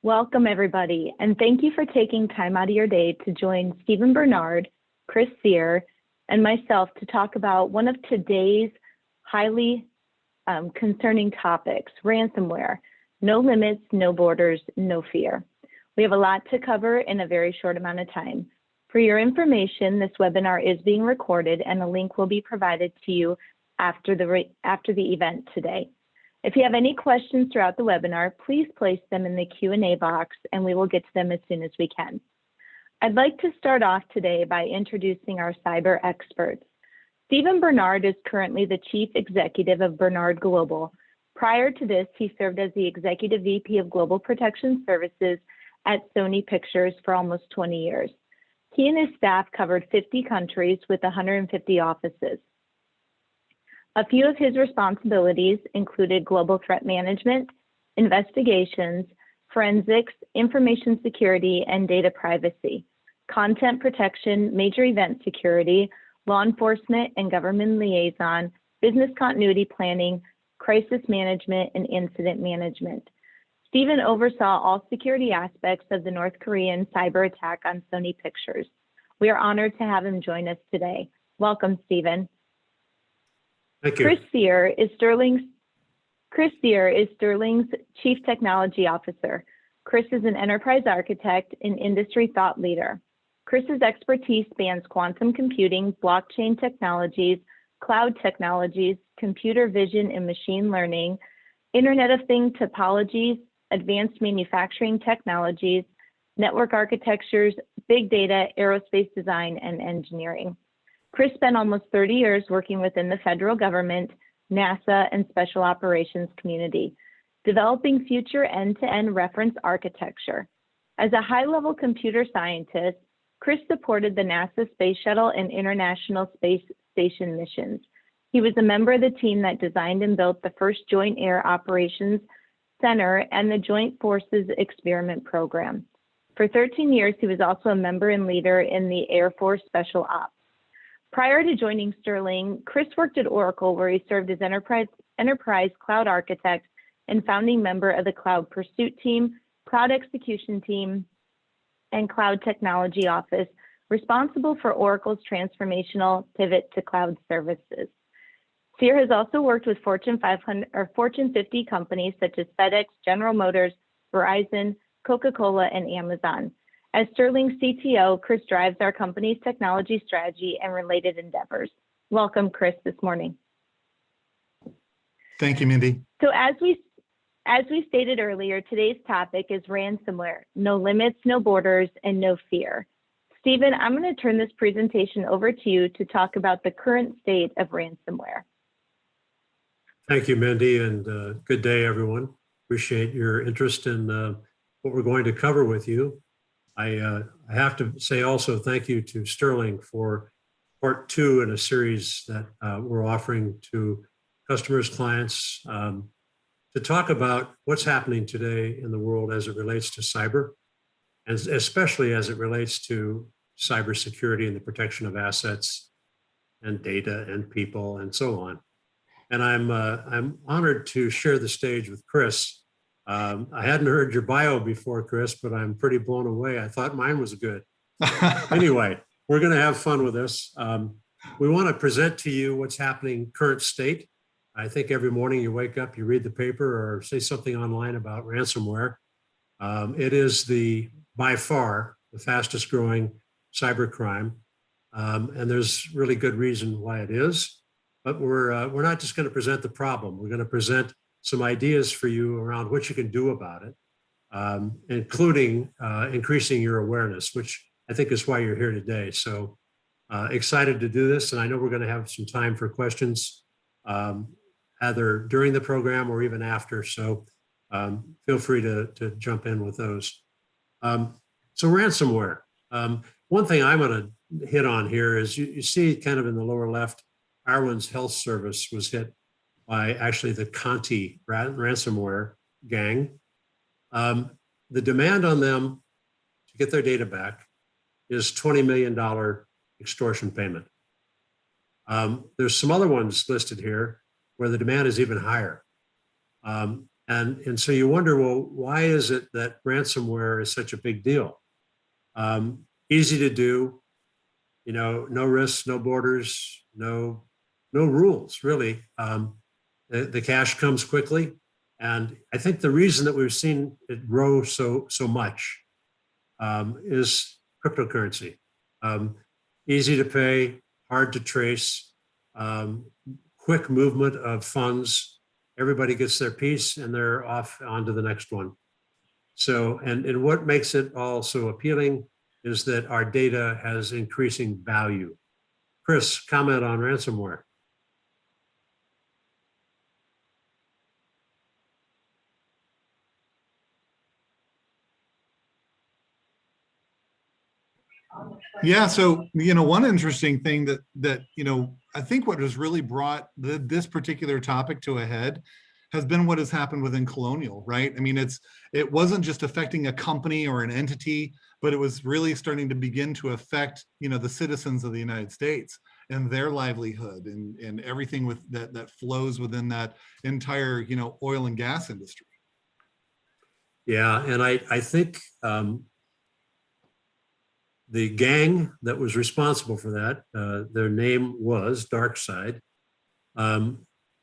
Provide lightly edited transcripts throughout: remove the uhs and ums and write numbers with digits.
Welcome, everybody, and thank you for taking time out of your day to join Stevan Bernard, Chris Sear, and myself to talk about one of today's highly concerning topics, ransomware. No limits, no borders, no fear. We have a lot to cover in a very short amount of time. For your information, this webinar is being recorded and a link will be provided to you after the event today. If you have any questions throughout the webinar, please place them in the Q&A box and we will get to them as soon as we can. I'd like to start off today by introducing our cyber experts. Stevan Bernard is currently the Chief Executive of Bernard Global. Prior to this, he served as the Executive VP of Global Protection Services at Sony Pictures for almost 20 years. He and his staff covered 50 countries with 150 offices. A few of his responsibilities included global threat management, investigations, forensics, information security, and data privacy, content protection, major event security, law enforcement and government liaison, business continuity planning, crisis management, and incident management. Stevan oversaw all security aspects of the North Korean cyber attack on Sony Pictures. We are honored to have him join us today. Welcome, Stevan. Thank you. Chris Sear is Sterling's Chief Technology Officer. Chris is an enterprise architect and industry thought leader. Chris's expertise spans quantum computing, blockchain technologies, cloud technologies, computer vision and machine learning, Internet of Things topologies, advanced manufacturing technologies, network architectures, big data, aerospace design, and engineering. Chris spent almost 30 years working within the federal government, NASA, and special operations community, developing future end-to-end reference architecture. As a high-level computer scientist, Chris supported the NASA Space Shuttle and International Space Station missions. He was a member of the team that designed and built the first Joint Air Operations Center and the Joint Forces Experiment Program. For 13 years, he was also a member and leader in the Air Force Special Ops. Prior to joining Sterling, Chris worked at Oracle, where he served as enterprise cloud architect and founding member of the Cloud Pursuit Team, Cloud Execution Team, and Cloud Technology Office, responsible for Oracle's transformational pivot to cloud services. Sear has also worked with Fortune 500 or Fortune 50 companies such as FedEx, General Motors, Verizon, Coca-Cola, and Amazon. As Sterling's CTO, Chris drives our company's technology strategy and related endeavors. Welcome, Chris, this morning. Thank you, Mindy. So as we stated earlier, today's topic is ransomware. No limits, no borders, and no fear. Stevan, I'm going to turn this presentation over to you to talk about the current state of ransomware. Thank you, Mindy, and good day, everyone. Appreciate your interest in what we're going to cover with you. I have to say also thank you to Sterling for part 2 in a series that we're offering to customers, clients, to talk about what's happening today in the world as it relates to cyber, and especially as it relates to cybersecurity and the protection of assets and data and people and so on. And I'm honored to share the stage with Chris. I hadn't heard your bio before, Chris, but I'm pretty blown away. I thought mine was good. Anyway, we're going to have fun with this. We want to present to you what's happening current state. I think every morning you wake up, you read the paper or say something online about ransomware. It is by far the fastest growing cybercrime. And there's really good reason why it is. But we're not just going to present the problem. We're going to present some ideas for you around what you can do about it, including increasing your awareness, which I think is why you're here today. So excited to do this. And I know we're going to have some time for questions, either during the program or even after. So feel free to jump in with those. So ransomware. One thing I'm going to hit on here is you see kind of in the lower left, Ireland's health service was hit by actually the Conti ransomware gang. The demand on them to get their data back is $20 million extortion payment. There's some other ones listed here where the demand is even higher. And And so you wonder, well, why is it that ransomware is such a big deal? Easy to do, no risks, no borders, no rules, really. The cash comes quickly. And I think the reason that we've seen it grow so much is cryptocurrency. Easy to pay, hard to trace, quick movement of funds. Everybody gets their piece and they're off onto the next one. So, and what makes it all so appealing is that our data has increasing value. Chris, comment on ransomware. Yeah, so one interesting thing that I think what has really brought this particular topic to a head has been what has happened within Colonial, right? I mean, it wasn't just affecting a company or an entity, but it was really starting to begin to affect the citizens of the United States and their livelihood and everything with that flows within that entire oil and gas industry. Yeah, and I think the gang that was responsible for that, their name was DarkSide,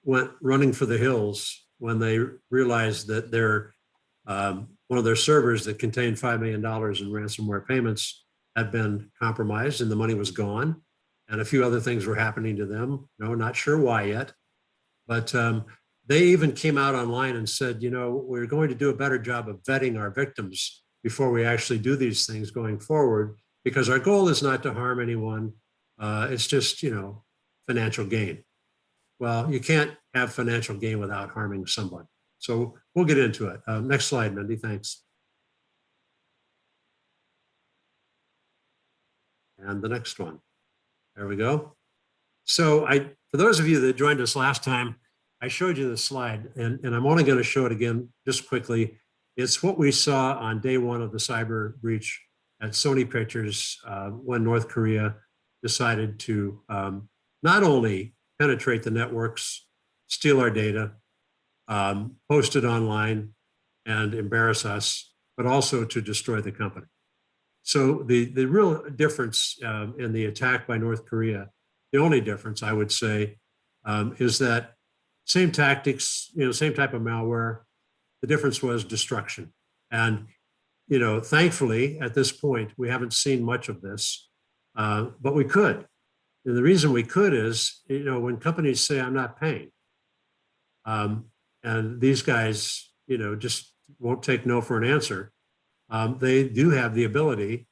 went running for the hills when they realized that their one of their servers that contained $5 million in ransomware payments had been compromised and the money was gone. And a few other things were happening to them. Not sure why yet. But they even came out online and said, we're going to do a better job of vetting our victims before we actually do these things going forward, because our goal is not to harm anyone. It's just, financial gain. Well, you can't have financial gain without harming someone. So we'll get into it. Next slide, Mindy, thanks. And the next one. There we go. So for those of you that joined us last time, I showed you this slide, and I'm only going to show it again just quickly. It's what we saw on day one of the cyber breach at Sony Pictures when North Korea decided to not only penetrate the networks, steal our data, post it online, and embarrass us, but also to destroy the company. So the real difference in the attack by North Korea, the only difference I would say, is that same tactics, same type of malware. The difference was destruction. And, thankfully at this point, we haven't seen much of this, but we could. And the reason we could is, when companies say, I'm not paying, and these guys, just won't take no for an answer, they do have the ability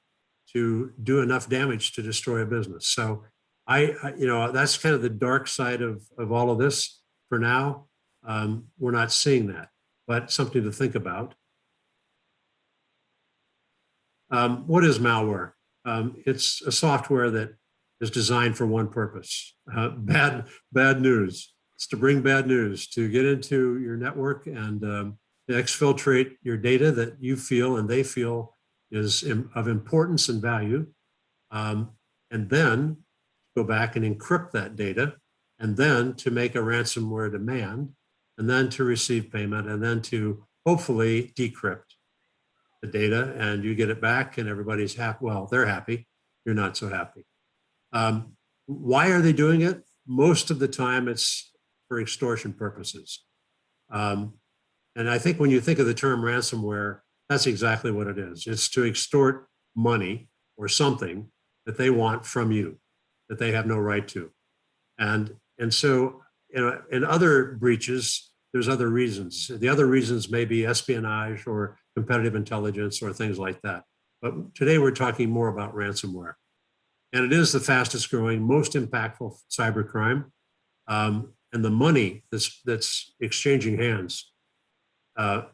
to do enough damage to destroy a business. So that's kind of the dark side of all of this. For now, we're not seeing that, but something to think about. What is malware? It's a software that is designed for one purpose: bad news. It's to bring bad news, to get into your network and to exfiltrate your data that you feel and they feel is of importance and value, and then go back and encrypt that data, and then to make a ransomware demand, and then to receive payment, and then to hopefully decrypt the data, and you get it back and everybody's happy. Well, they're happy. You're not so happy. Why are they doing it? Most of the time it's for extortion purposes. And I think when you think of the term ransomware, that's exactly what it is. It's to extort money or something that they want from you, that they have no right to. And so in other breaches, there's other reasons. The other reasons may be espionage or competitive intelligence or things like that. But today we're talking more about ransomware. And it is the fastest growing, most impactful cybercrime. And the money that's exchanging hands,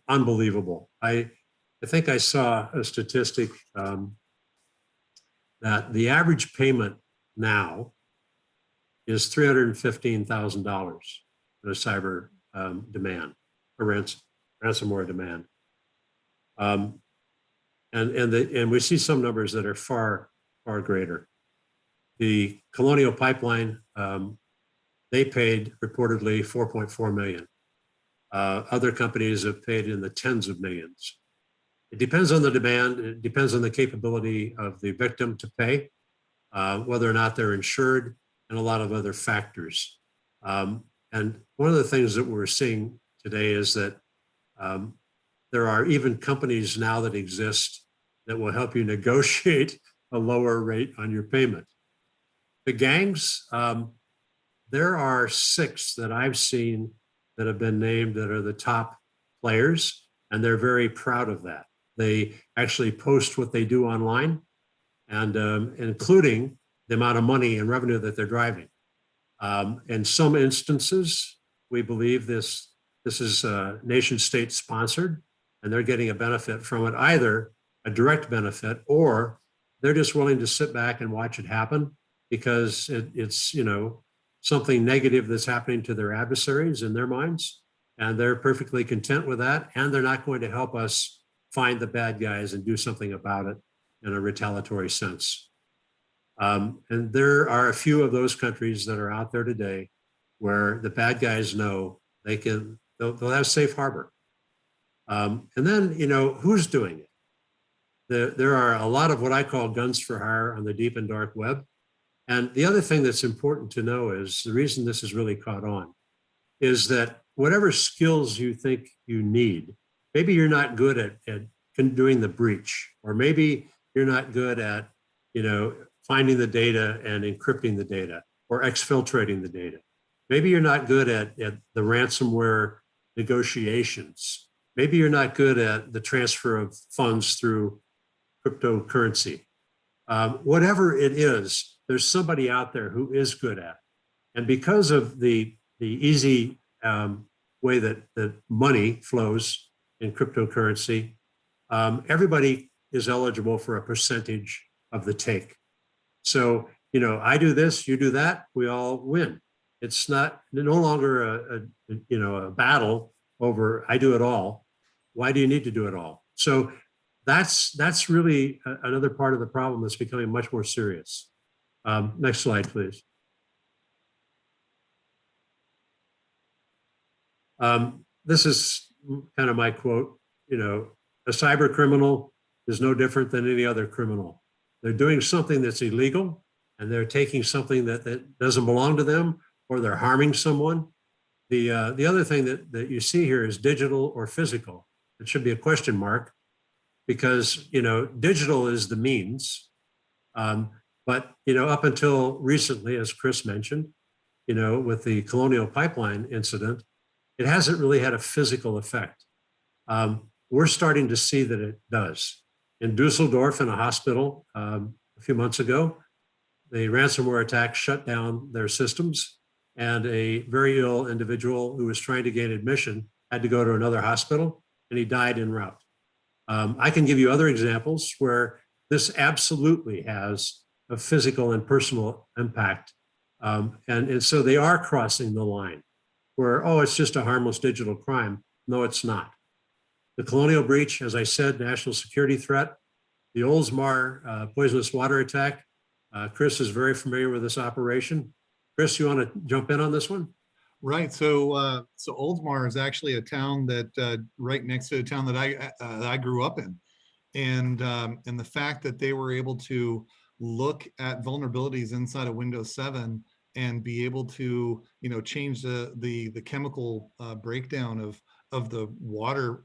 unbelievable. I think I saw a statistic that the average payment now is $315,000 in a cyber demand, a ransomware demand. And we see some numbers that are far greater. The Colonial Pipeline, they paid reportedly $4.4 million Other companies have paid in the tens of millions. It depends on the demand. It depends on the capability of the victim to pay, whether or not they're insured, and a lot of other factors. And one of the things that we're seeing today is that there are even companies now that exist that will help you negotiate a lower rate on your payment. The gangs, there are 6 that I've seen that have been named that are the top players, and they're very proud of that. They actually post what they do online, and including the amount of money and revenue that they're driving. In some instances, we believe this is nation state sponsored, and they're getting a benefit from it, either a direct benefit, or they're just willing to sit back and watch it happen because it's something negative that's happening to their adversaries in their minds, and they're perfectly content with that, and they're not going to help us find the bad guys and do something about it in a retaliatory sense. And there are a few of those countries that are out there today where the bad guys know they'll have safe harbor. And then, who's doing it? There are a lot of what I call guns for hire on the deep and dark web. And the other thing that's important to know is the reason this has really caught on is that whatever skills you think you need, maybe you're not good at doing the breach, or maybe you're not good at, finding the data and encrypting the data or exfiltrating the data. Maybe you're not good at the ransomware negotiations. Maybe you're not good at the transfer of funds through cryptocurrency. Whatever it is, there's somebody out there who is good at it. And because of the easy way that money flows in cryptocurrency, everybody is eligible for a percentage of the take. So, I do this, you do that, we all win. It's no longer a battle over I do it all. Why do you need to do it all? So that's really another part of the problem that's becoming much more serious. Next slide, please. This is kind of my quote. A cyber criminal is no different than any other criminal. They're doing something that's illegal, and they're taking something that doesn't belong to them, or they're harming someone. The other thing that you see here is digital or physical. It should be a question mark, because digital is the means, but up until recently, as Chris mentioned, with the Colonial Pipeline incident, it hasn't really had a physical effect. We're starting to see that it does. In Dusseldorf, in a hospital a few months ago, the ransomware attack shut down their systems, and a very ill individual who was trying to gain admission had to go to another hospital, and he died en route. I can give you other examples where this absolutely has a physical and personal impact. And so they are crossing the line where, it's just a harmless digital crime. No, it's not. The Colonial breach, as I said, national security threat. The Oldsmar poisonous water attack. Chris is very familiar with this operation. Chris, you want to jump in on this one? Right. So Oldsmar is actually a town that right next to a town that I grew up in, and the fact that they were able to look at vulnerabilities inside of Windows 7 and be able to change the chemical breakdown of the water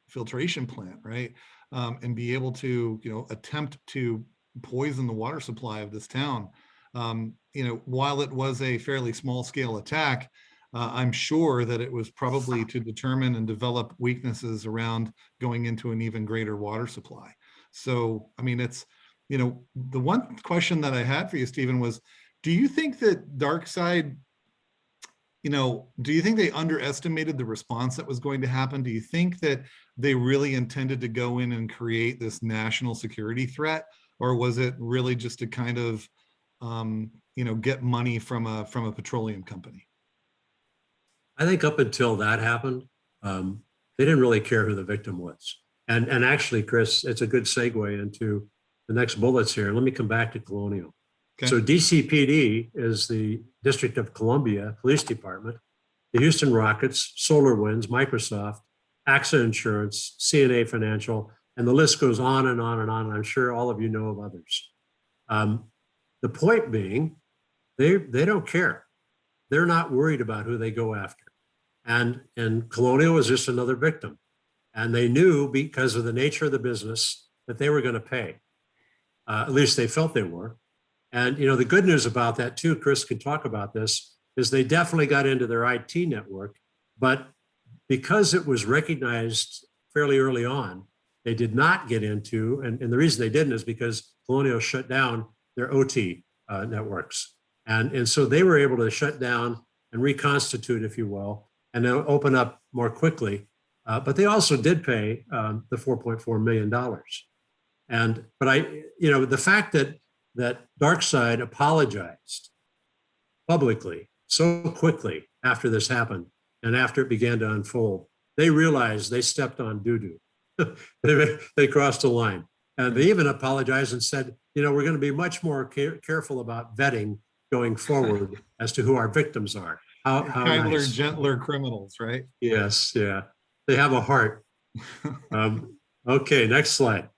filtration plant, right, and be able to attempt to poison the water supply of this town. While it was a fairly small scale attack, I'm sure that it was probably to determine and develop weaknesses around going into an even greater water supply. So, I mean, it's, the one question that I had for you, Stevan, was, do you think that DarkSide, do you think they underestimated the response that was going to happen? Do you think that they really intended to go in and create this national security threat? Or was it really just to kind of, get money from a petroleum company? I think up until that happened, they didn't really care who the victim was. And actually, Chris, it's a good segue into the next bullets here. Let me come back to Colonial. Okay. So DCPD is the District of Columbia Police Department. the Houston Rockets, SolarWinds, Microsoft, AXA Insurance, CNA Financial, and the list goes on and on and on. And I'm sure all of you know of others. The point being, they don't care. They're not worried about who they go after. And Colonial was just another victim. And they knew, because of the nature of the business, that they were going to pay. At least they felt they were. And the good news about that too, Chris can talk about this, is they definitely got into their IT network, but because it was recognized fairly early on, they did not get into, and the reason they didn't is because Colonial shut down their OT networks. And so they were able to shut down and reconstitute, if you will, and then open up more quickly. But they also did pay the $4.4 million. But the fact that DarkSide apologized publicly so quickly after this happened and after it began to unfold, they realized they stepped on doo-doo. They crossed a line. And they even apologized and said, we're going to be much more careful about vetting going forward as to who our victims are. How Kinder, nice. gentler criminals, right? Yes, yeah. They have a heart. Okay, next slide.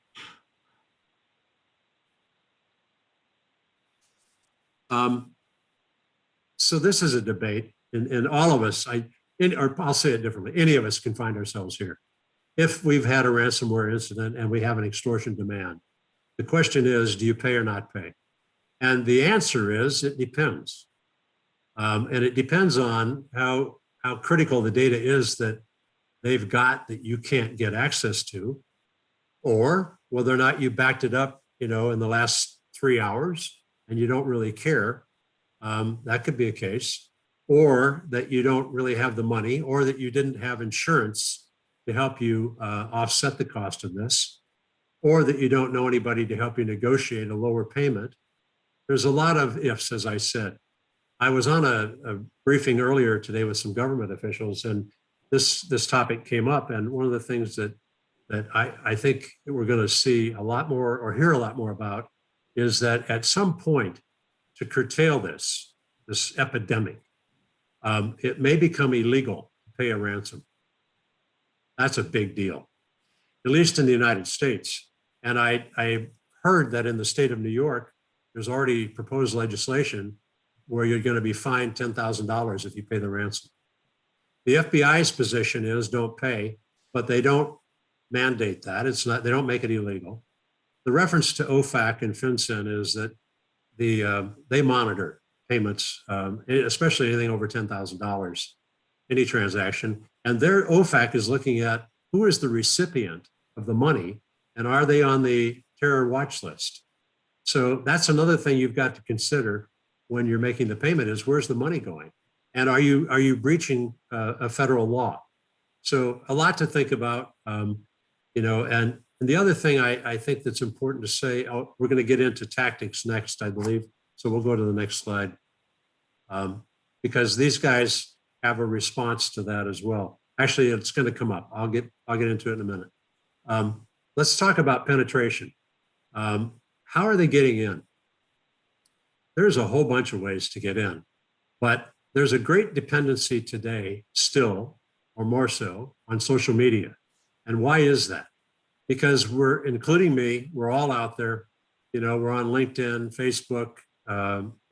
So this is a debate, and all of us, or I'll say it differently, any of us can find ourselves here. If we've had a ransomware incident and we have an extortion demand, the question is, do you pay or not pay? And the answer is, it depends. And it depends on how critical the data is that they've got that you can't get access to, or whether or not you backed it up, in the last 3 hours and you don't really care. That could be a case. Or that you don't really have the money, or that you didn't have insurance to help you offset the cost of this, or that you don't know anybody to help you negotiate a lower payment. There's a lot of ifs, as I said. I was on a briefing earlier today with some government officials, and this topic came up. And one of the things that I think we're going to see a lot more, or hear a lot more about, is that at some point, to curtail this epidemic, it may become illegal to pay a ransom. That's a big deal, at least in the United States. And I heard that in the state of New York, there's already proposed legislation where you're going to be fined $10,000 if you pay the ransom. The FBI's position is don't pay, but they don't mandate that. They don't make it illegal. The reference to OFAC and FinCEN is that they monitor payments, especially anything over $10,000, any transaction. And their OFAC is looking at who is the recipient of the money and are they on the terror watch list? So that's another thing you've got to consider when you're making the payment is where's the money going? And are you breaching a federal law? So a lot to think about, and the other thing I think that's important to say, we're going to get into tactics next, I believe. So we'll go to the next slide, because these guys have a response to that as well. Actually, it's going to come up. I'll get into it in a minute. Let's talk about penetration. How are they getting in? There's a whole bunch of ways to get in, but there's a great dependency today still, or more so, on social media. And why is that? Because including me, we're all out there. We're on LinkedIn, Facebook,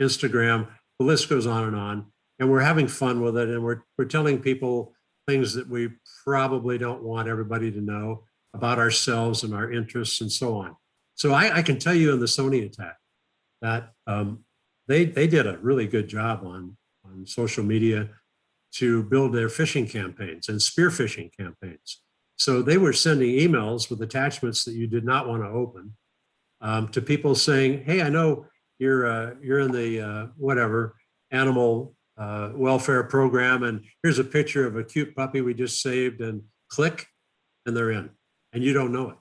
Instagram, the list goes on, and we're having fun with it. And we're telling people things that we probably don't want everybody to know about ourselves and our interests and so on. So I can tell you in the Sony attack that they did a really good job on social media to build their phishing campaigns and spear phishing campaigns. So they were sending emails with attachments that you did not want to open to people saying, hey, I know you're in the whatever animal welfare program, and here's a picture of a cute puppy we just saved, and click, and they're in, and you don't know it.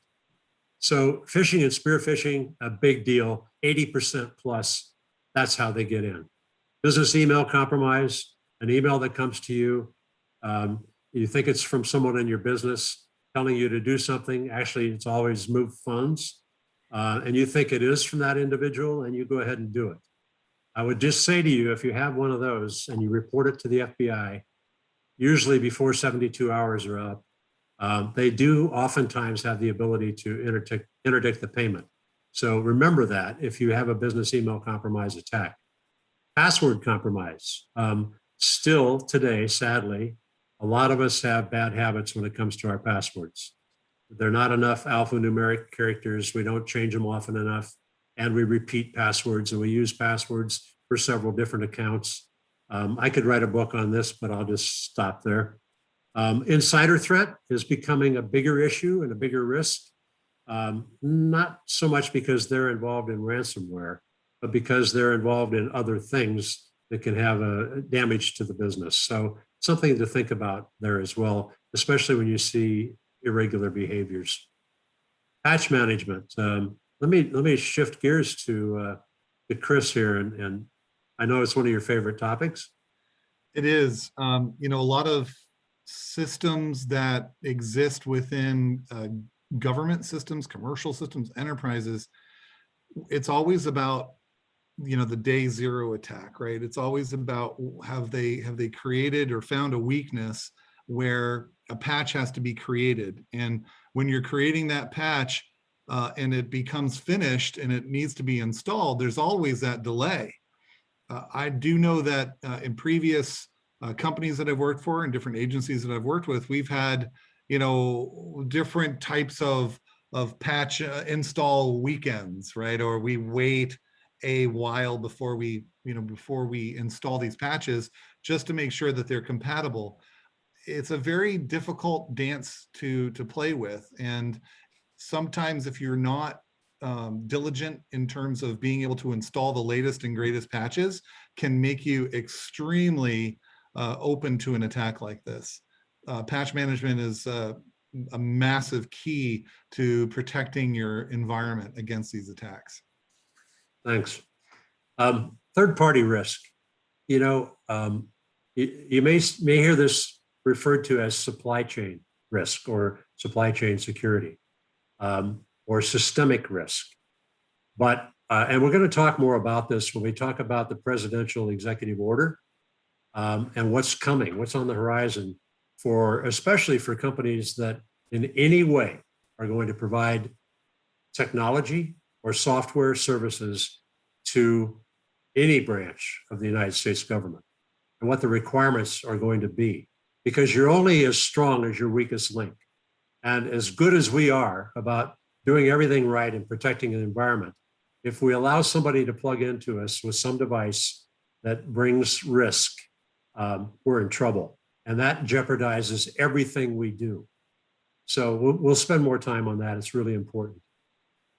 So phishing and spear phishing, a big deal, 80% plus, that's how they get in. Business email compromise, an email that comes to you, you think it's from someone in your business telling you to do something. Actually, it's always move funds. And you think it is from that individual, and you go ahead and do it. I would just say to you, if you have one of those and you report it to the FBI, usually before 72 hours are up, they do oftentimes have the ability to interdict the payment. So remember that if you have a business email compromise attack. Password compromise. Still today, sadly, a lot of us have bad habits when it comes to our passwords. They're not enough alphanumeric characters. We don't change them often enough. And we repeat passwords, and we use passwords for several different accounts. I could write a book on this, but I'll just stop there. Insider threat is becoming a bigger issue and a bigger risk. Not so much because they're involved in ransomware, but because they're involved in other things that can have a damage to the business. So something to think about there as well, especially when you see irregular behaviors. Patch management. Let me shift gears to Chris here, and I know it's one of your favorite topics. It is. A lot of systems that exist within government systems, commercial systems, enterprises, it's always about the day zero attack, right? It's always about have they created or found a weakness where a patch has to be created. And when you're creating that patch and it becomes finished and it needs to be installed, there's always that delay. I do know that in previous companies that I've worked for and different agencies that I've worked with, we've had different types of patch install weekends, right? Or we wait a while before we install these patches just to make sure that they're compatible. It's a very difficult dance to play with, and sometimes if you're not diligent in terms of being able to install the latest and greatest patches, can make you extremely open to an attack like this. Patch management is a massive key to protecting your environment against these attacks. Thanks. Third-party risk. You may hear this referred to as supply chain risk or supply chain security or systemic risk. But, and we're going to talk more about this when we talk about the presidential executive order and what's coming, what's on the horizon especially for companies that in any way are going to provide technology or software services to any branch of the United States government, and what the requirements are going to be, because you're only as strong as your weakest link. And as good as we are about doing everything right and protecting the environment, if we allow somebody to plug into us with some device that brings risk, we're in trouble. And that jeopardizes everything we do. So we'll spend more time on that. It's really important.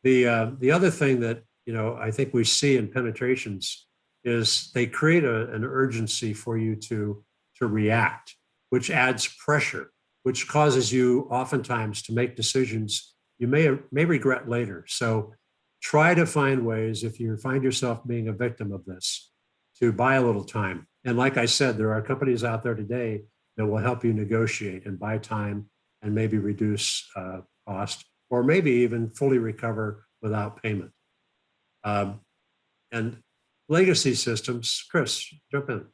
The other thing that I think we see in penetrations is they create an urgency for you to react, which adds pressure, which causes you oftentimes to make decisions you may regret later. So try to find ways, if you find yourself being a victim of this, to buy a little time. And like I said, there are companies out there today that will help you negotiate and buy time and maybe reduce cost, or maybe even fully recover without payment. And legacy systems, Chris, jump in.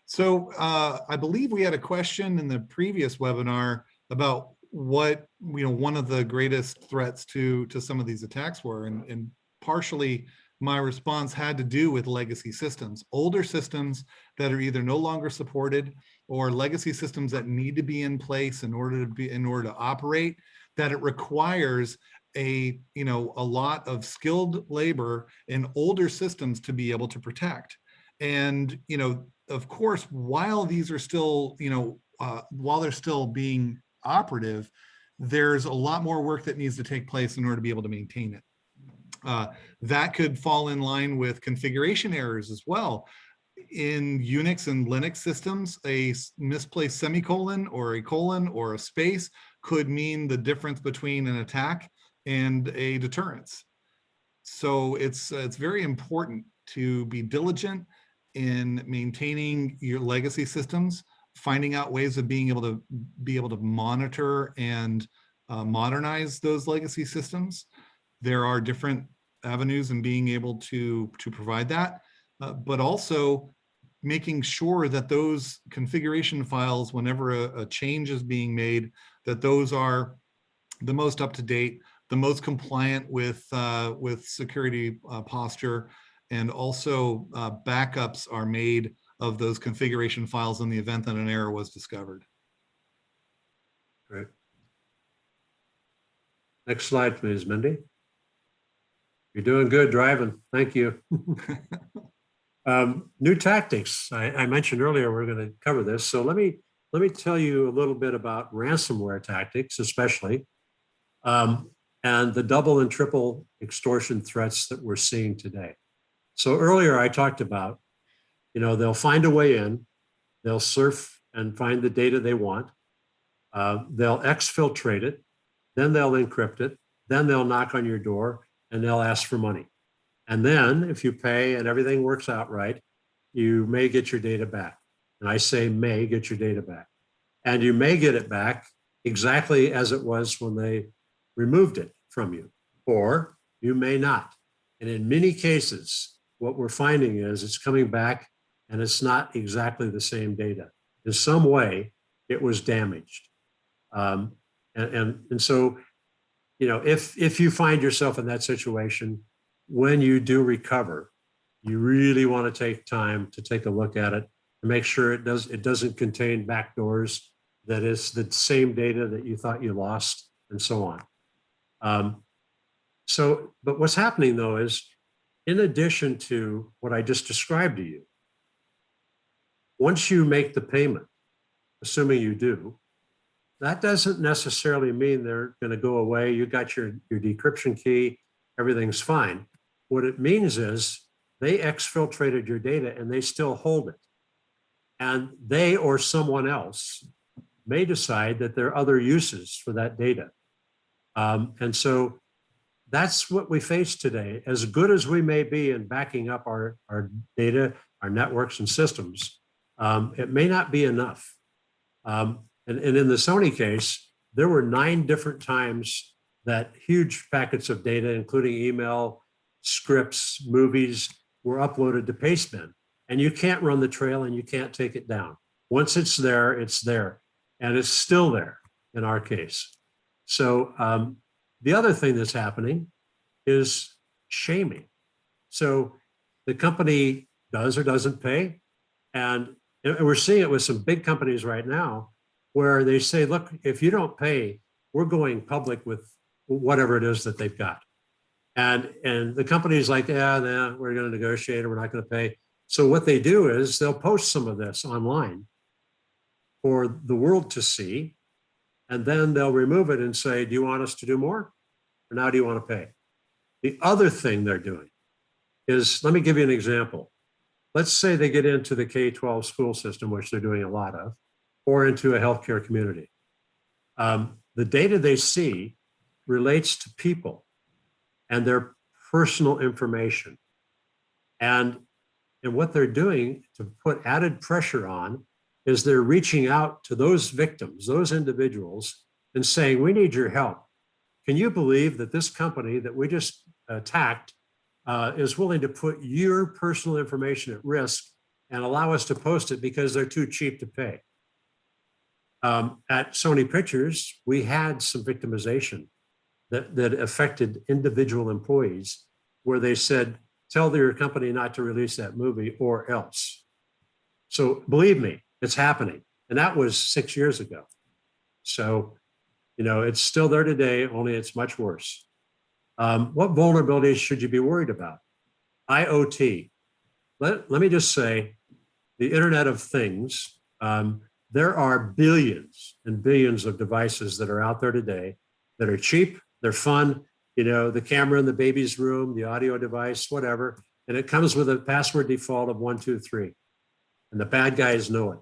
So I believe we had a question in the previous webinar about what one of the greatest threats to some of these attacks were, and partially my response had to do with legacy systems, older systems that are either no longer supported or legacy systems that need to be in place in order to operate, that it requires a lot of skilled labor in older systems to be able to protect. And of course, while these are still while they're still being operative, there's a lot more work that needs to take place in order to be able to maintain it. That could fall in line with configuration errors as well. In Unix and Linux systems, a misplaced semicolon or a colon or a space could mean the difference between an attack and a deterrence. So it's very important to be diligent in maintaining your legacy systems, finding out ways of being able to monitor and modernize those legacy systems. There are different avenues in being able to provide that, but also making sure that those configuration files, whenever a change is being made, that those are the most up to date, the most compliant with security posture, and also backups are made of those configuration files in the event that an error was discovered. Great. Next slide, please, Mindy. You're doing good driving. Thank you. New tactics. I mentioned earlier we're going to cover this. So let me tell you a little bit about ransomware tactics, especially, and the double and triple extortion threats that we're seeing today. So earlier I talked about, they'll find a way in, they'll surf and find the data they want, they'll exfiltrate it, then they'll encrypt it, then they'll knock on your door and they'll ask for money. And then if you pay and everything works out right, you may get your data back. And I say may get your data back. And you may get it back exactly as it was when they removed it from you, or you may not. And in many cases, what we're finding is it's coming back and it's not exactly the same data. In some way, it was damaged. And so, if you find yourself in that situation, when you do recover, you really want to take time to take a look at it and make sure it doesn't contain backdoors, that it's the same data that you thought you lost, and so on. But what's happening though is, in addition to what I just described to you, once you make the payment, assuming you do, that doesn't necessarily mean they're going to go away. You got your decryption key, everything's fine. What it means is they exfiltrated your data and they still hold it. And they or someone else may decide that there are other uses for that data. And so that's what we face today. As good as we may be in backing up our data, our networks and systems, it may not be enough. And in the Sony case, there were 9 different times that huge packets of data, including email, scripts, movies, were uploaded to Pastebin. And you can't run the trail and you can't take it down. Once it's there, it's there. And it's still there in our case. So the other thing that's happening is shaming. So the company does or doesn't pay. And we're seeing it with some big companies right now where they say, look, if you don't pay, we're going public with whatever it is that they've got. And the company's like, yeah, we're going to negotiate or we're not going to pay. So what they do is they'll post some of this online for the world to see. And then they'll remove it and say, do you want us to do more? Or now do you want to pay? The other thing they're doing is, let me give you an example. Let's say they get into the K-12 school system, which they're doing a lot of, or into a healthcare community. The data they see relates to people and their personal information. And what they're doing to put added pressure on is they're reaching out to those victims, those individuals, and saying, we need your help. Can you believe that this company that we just attacked is willing to put your personal information at risk and allow us to post it because they're too cheap to pay? At Sony Pictures, we had some victimization that affected individual employees where they said, tell your company not to release that movie or else. So believe me, it's happening. And that was 6 years ago. So, it's still there today, only it's much worse. What vulnerabilities should you be worried about? IoT. Let me just say, the Internet of Things, there are billions and billions of devices that are out there today that are cheap, they're fun, the camera in the baby's room, the audio device, whatever, and it comes with a password default of 123. And the bad guys know it.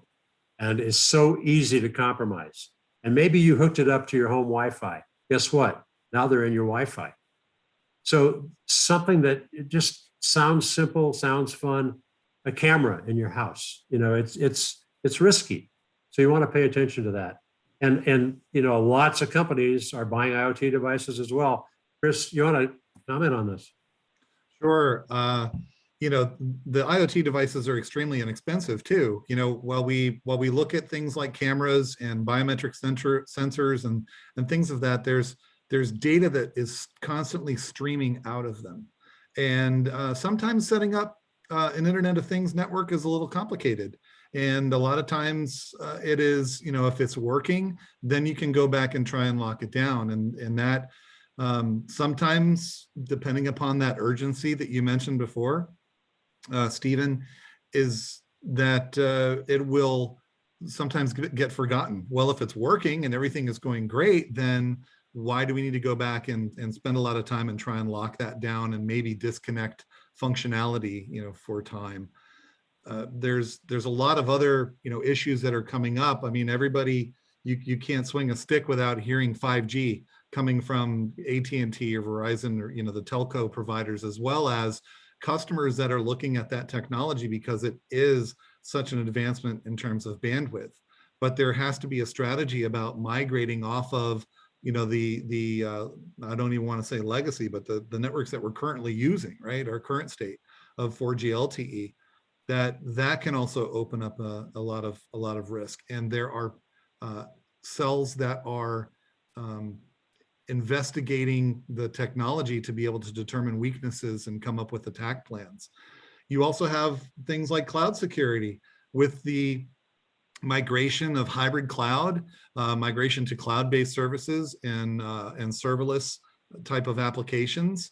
And it's so easy to compromise. And maybe you hooked it up to your home Wi-Fi. Guess what? Now they're in your Wi-Fi. So something that it just sounds simple, sounds fun, a camera in your house, it's risky. So you want to pay attention to that. And lots of companies are buying IoT devices as well. Chris, you want to comment on this? Sure. you know, the IoT devices are extremely inexpensive too. You know, while we look at things like cameras and biometric sensors and things of that, there's data that is constantly streaming out of them. And sometimes setting up an Internet of Things network is a little complicated. And a lot of times it is, you know, if it's working, then you can go back and try and lock it down. And that sometimes, depending upon that urgency that you mentioned before, Steven, is that it will sometimes get forgotten. Well, if it's working and everything is going great, then why do we need to go back and spend a lot of time and try and lock that down and maybe disconnect functionality, you know, for time? There's a lot of other, you know, issues that are coming up. I mean, everybody, you can't swing a stick without hearing 5G coming from AT&T or Verizon, or, you know, the telco providers, as well as customers that are looking at that technology because it is such an advancement in terms of bandwidth. But there has to be a strategy about migrating off of, you know, I don't even want to say legacy, but the networks that we're currently using, right? Our current state of 4G LTE, that can also open up a lot of risk. And there are cells that are investigating the technology to be able to determine weaknesses and come up with attack plans. You also have things like cloud security with the migration of hybrid cloud, migration to cloud-based services and serverless type of applications.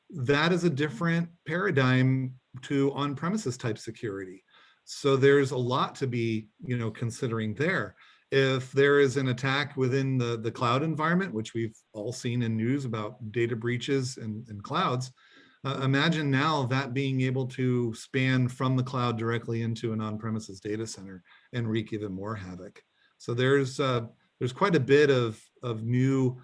That is a different paradigm to on-premises type security. So there's a lot to be, you know, considering there. If there is an attack within the cloud environment, which we've all seen in news about data breaches and clouds, imagine now that being able to span from the cloud directly into an on-premises data center and wreak even more havoc. So there's quite a bit of new,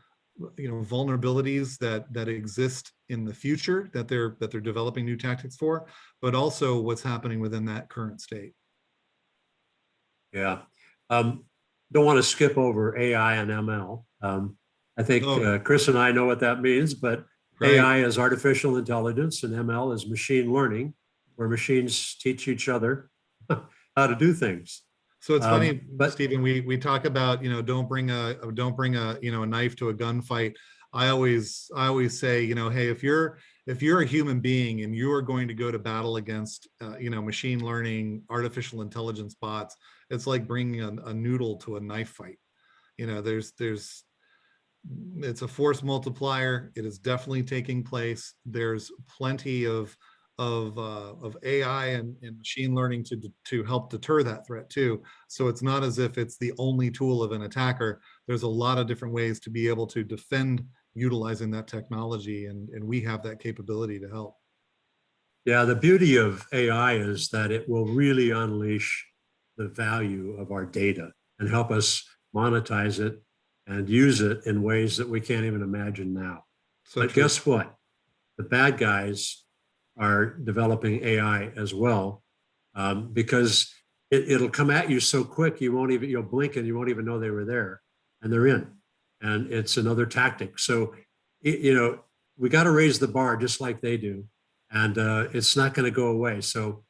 you know, vulnerabilities that exist in the future that they're developing new tactics for, but also what's happening within that current state. Yeah. Don't want to skip over AI and ML. I think Chris and I know what that means, but right. AI is artificial intelligence and ML is machine learning, where machines teach each other how to do things. So it's funny, but Steven, we talk about, you know, don't bring a you know, a knife to a gunfight. I always say, you know, hey, if you're a human being and you are going to go to battle against you know, machine learning, artificial intelligence bots, it's like bringing a noodle to a knife fight. You know, it's a force multiplier. It is definitely taking place. There's plenty of AI and machine learning to help deter that threat too. So it's not as if it's the only tool of an attacker. There's a lot of different ways to be able to defend utilizing that technology, and we have that capability to help. Yeah, the beauty of AI is that it will really unleash the value of our data and help us monetize it and use it in ways that we can't even imagine now. So but guess what? The bad guys are developing AI as well, because it'll come at you so quick you'll blink and you won't even know they were there, and they're in, and it's another tactic. So you know, we got to raise the bar just like they do, and it's not going to go away. So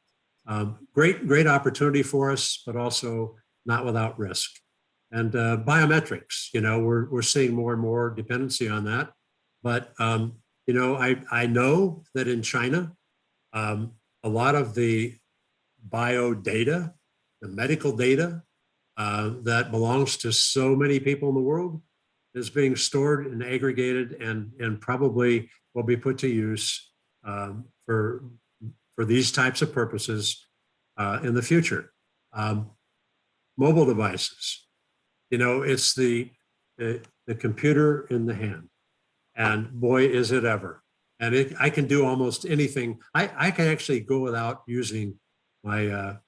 great opportunity for us, but also not without risk. And biometrics, you know, we're seeing more and more dependency on that, but you know, I know that in China, a lot of the bio data, the medical data that belongs to so many people in the world is being stored and aggregated and probably will be put to use for these types of purposes in the future. Mobile devices, you know, it's the computer in the hand. And boy, is it ever. And I can do almost anything. I can actually go without using my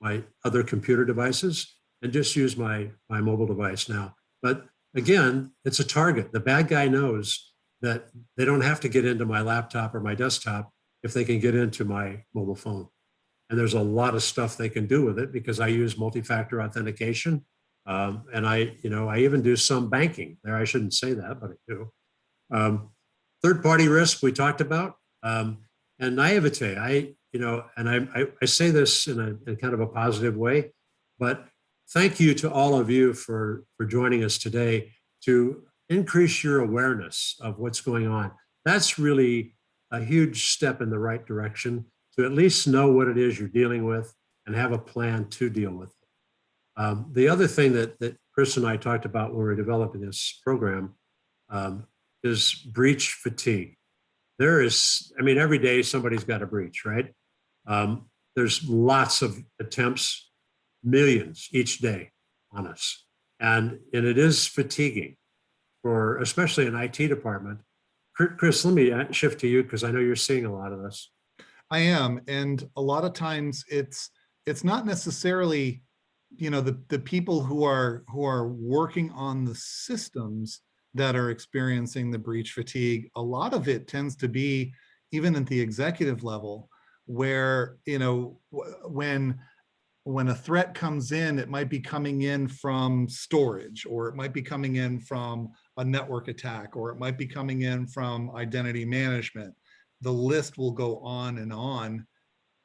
my other computer devices and just use my mobile device now. But again, it's a target. The bad guy knows that they don't have to get into my laptop or my desktop if they can get into my mobile phone. And there's a lot of stuff they can do with it because I use multi-factor authentication. And I even do some banking there. I shouldn't say that, but I do. Third-party risk we talked about, and naivete. and I say this in a kind of a positive way, but thank you to all of you for joining us today to increase your awareness of what's going on. That's really a huge step in the right direction to at least know what it is you're dealing with and have a plan to deal with it. The other thing that Chris and I talked about when we were developing this program is breach fatigue. There is, I mean, every day somebody's got a breach, right? There's lots of attempts, millions each day on us. And it is fatiguing for, especially an IT department. Chris, let me shift to you because I know you're seeing a lot of this. I am, and a lot of times it's not necessarily, the people who are working on the systems that are experiencing the breach fatigue. A lot of it tends to be even at the executive level, where when a threat comes in, it might be coming in from storage, or it might be coming in from a network attack, or it might be coming in from identity management. The list will go on and on.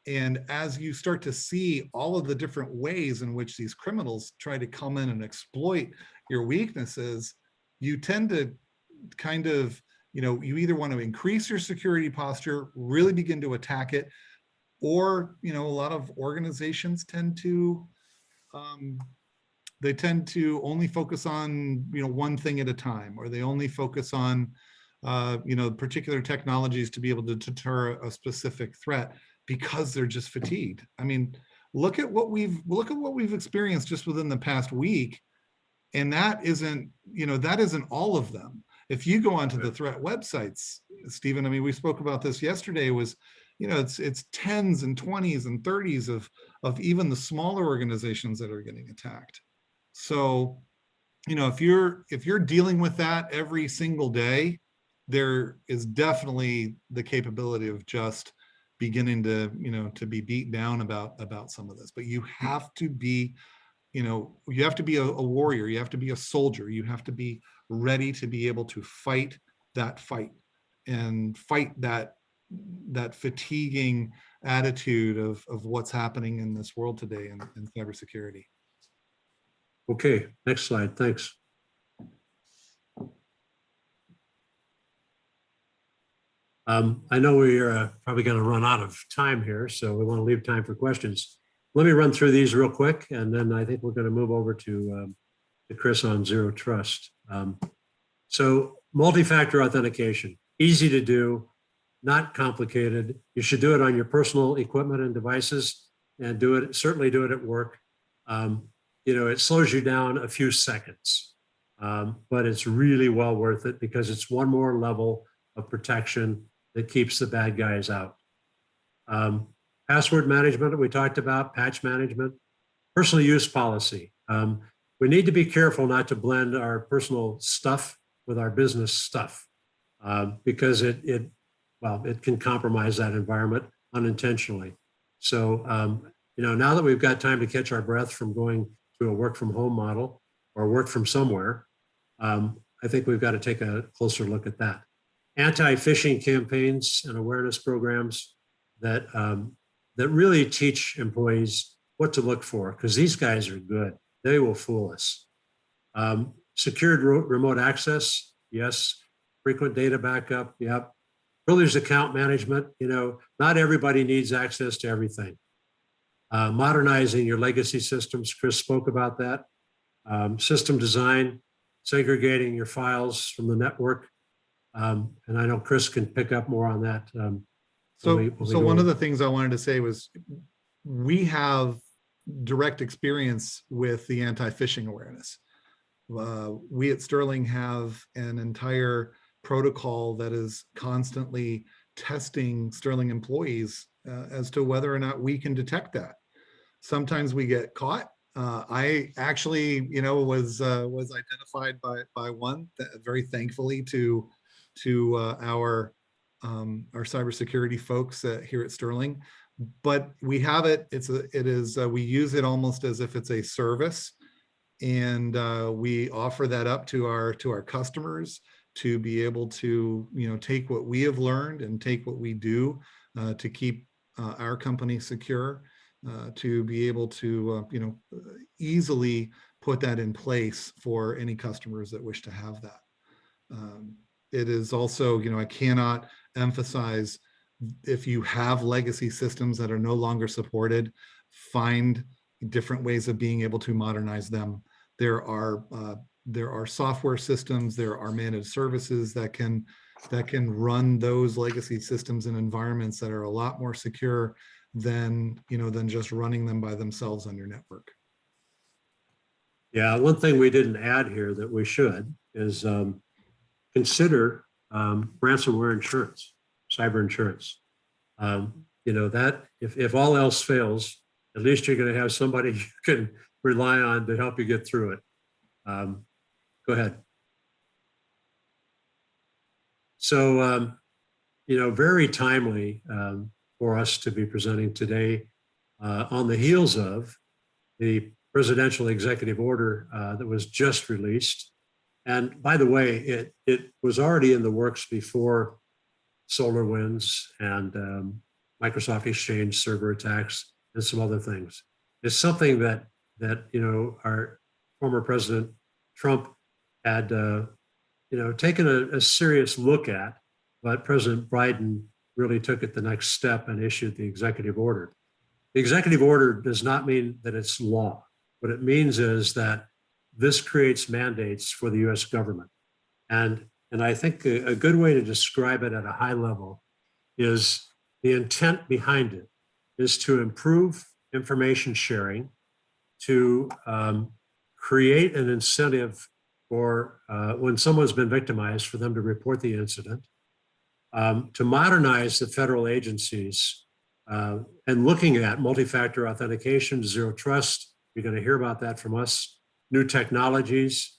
And as you start to see all of the different ways in which these criminals try to come in and exploit your weaknesses, you tend to kind of, you either want to increase your security posture, really begin to attack it, or, a lot of organizations tend to, they tend to only focus on, one thing at a time, or they only focus on, particular technologies to be able to deter a specific threat because they're just fatigued. I mean, look at what we've experienced just within the past week. And that isn't all of them. If you go onto the threat websites, Steven, I mean, we spoke about this yesterday, was, it's tens and 20s and 30s of even the smaller organizations that are getting attacked. So, if you're dealing with that every single day, there is definitely the capability of just beginning to, to be beat down about some of this. But you have to be, you have to be a warrior, you have to be a soldier, you have to be ready to be able to fight that fight and fight that fatiguing attitude of what's happening in this world today in cybersecurity. Okay, next slide, thanks. I know we're probably going to run out of time here, so we want to leave time for questions. Let me run through these real quick, and then I think we're going to move over to Chris on Zero Trust. So multi-factor authentication, easy to do, not complicated. You should do it on your personal equipment and devices, and certainly do it at work. It slows you down a few seconds, but it's really well worth it because it's one more level of protection that keeps the bad guys out. Password management, we talked about, patch management, personal use policy. We need to be careful not to blend our personal stuff with our business stuff because it can compromise that environment unintentionally. So, now that we've got time to catch our breath from going to a work from home model or work from somewhere, I think we've got to take a closer look at that. Anti-phishing campaigns and awareness programs that really teach employees what to look for, because these guys are good. They will fool us. Secured remote access, yes. Frequent data backup, yep. Privileged account management, not everybody needs access to everything. Modernizing your legacy systems, Chris spoke about that. System design, segregating your files from the network. And I know Chris can pick up more on that. So one of the things I wanted to say was we have direct experience with the anti-phishing awareness. We at Sterling have an entire protocol that is constantly testing Sterling employees as to whether or not we can detect that. Sometimes we get caught. I actually, was identified by one, very thankfully to our cybersecurity folks here at Sterling. But we have it. We use it almost as if it's a service, and we offer that up to our customers to be able to take what we have learned and take what we do to keep our company secure, to be able to easily put that in place for any customers that wish to have that. It is also, I cannot emphasize, if you have legacy systems that are no longer supported, find different ways of being able to modernize them. There are software systems, there are managed services that can run those legacy systems in environments that are a lot more secure than just running them by themselves on your network. Yeah, one thing we didn't add here that we should is consider ransomware insurance, cyber insurance. That if all else fails, at least you're going to have somebody you can rely on to help you get through it. Go ahead. So, very timely for us to be presenting today on the heels of the presidential executive order that was just released. And by the way, it was already in the works before SolarWinds and Microsoft Exchange server attacks and some other things. It's something that our former President Trump had taken a serious look at, but President Biden really took it the next step and issued the executive order. The executive order does not mean that it's law. What it means is that this creates mandates for the U.S. government. And I think a good way to describe it at a high level is the intent behind it is to improve information sharing, to create an incentive for when someone's been victimized for them to report the incident, to modernize the federal agencies and looking at multi-factor authentication, zero trust. You're going to hear about that from us, new technologies,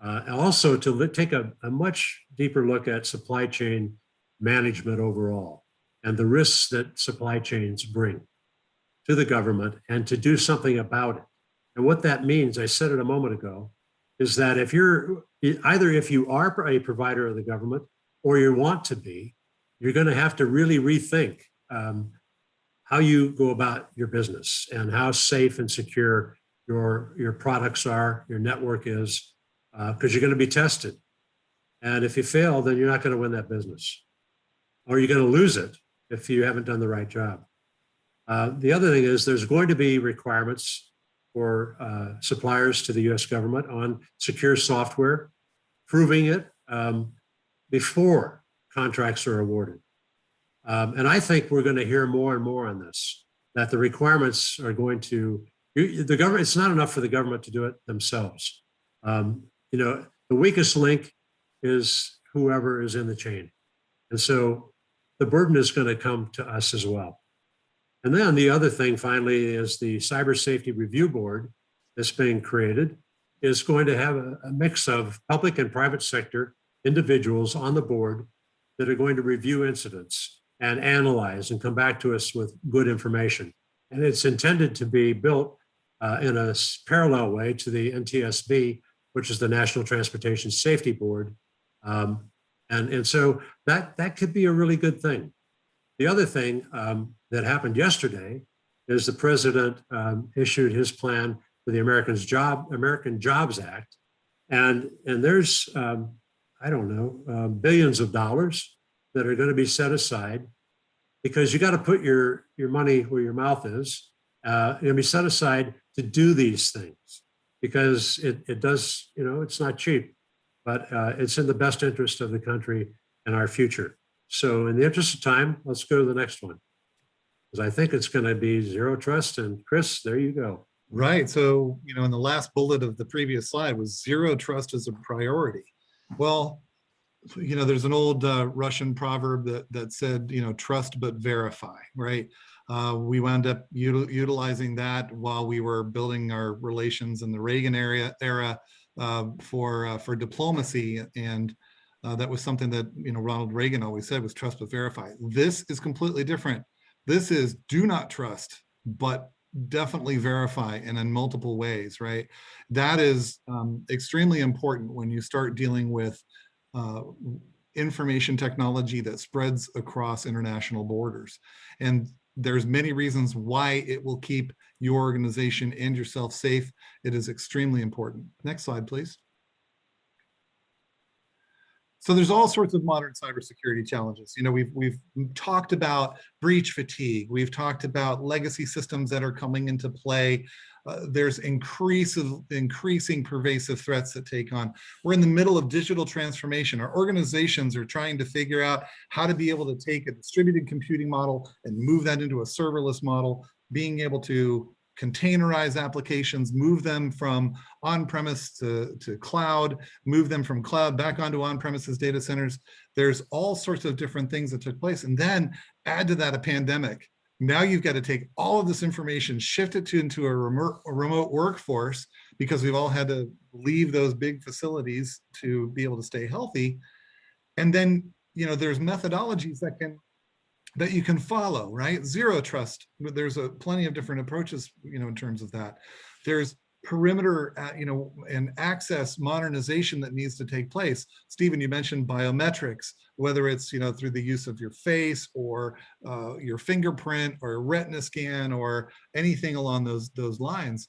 and also to take a much deeper look at supply chain management overall and the risks that supply chains bring to the government and to do something about it. And what that means, I said it a moment ago, is that if you are a provider of the government or you want to be, you're going to have to really rethink how you go about your business and how safe and secure your products are, your network is, because you're going to be tested. And if you fail, then you're not going to win that business, or you're going to lose it if you haven't done the right job. The other thing is there's going to be requirements for suppliers to the US government on secure software, proving it before contracts are awarded. And I think we're going to hear more and more on this, that the requirements are going to, the government, it's not enough for the government to do it themselves. The weakest link is whoever is in the chain. And so the burden is going to come to us as well. And then the other thing finally is the Cyber Safety Review Board that's being created is going to have a mix of public and private sector individuals on the board that are going to review incidents and analyze and come back to us with good information. And it's intended to be built in a parallel way to the NTSB, which is the National Transportation Safety Board. And so that could be a really good thing. The other thing that happened yesterday is the president issued his plan for the American Jobs Act. And there's, billions of dollars that are going to be set aside, because you got to put your money where your mouth is. It'll be set aside to do these things, because it does, it's not cheap, but it's in the best interest of the country and our future. So in the interest of time, let's go to the next one, because I think it's going to be zero trust. And Chris, there you go. Right. So, in the last bullet of the previous slide was zero trust as a priority. Well, there's an old Russian proverb that said, trust but verify, right? We wound up utilizing that while we were building our relations in the Reagan era for diplomacy. And that was something that, Ronald Reagan always said was trust but verify. This is completely different. This is do not trust, but definitely verify, and in multiple ways, right? That is extremely important when you start dealing with information technology that spreads across international borders. And there's many reasons why it will keep your organization and yourself safe. It is extremely important. Next slide, please. So there's all sorts of modern cybersecurity challenges. You know, we've talked about breach fatigue. We've talked about legacy systems that are coming into play. There's increasing pervasive threats that take on. We're in the middle of digital transformation. Our organizations are trying to figure out how to be able to take a distributed computing model and move that into a serverless model, being able to containerize applications, move them from on-premise to cloud, move them from cloud back onto on-premises data centers. There's all sorts of different things that took place. And then add to that a pandemic. Now you've got to take all of this information, shift it into a remote workforce, because we've all had to leave those big facilities to be able to stay healthy. And then, you know, there's methodologies that you can follow, right? Zero trust, there's plenty of different approaches, you know, in terms of that. There's perimeter, you know, and access modernization that needs to take place. Steven, you mentioned biometrics, whether it's, you know, through the use of your face or your fingerprint or a retina scan or anything along those lines.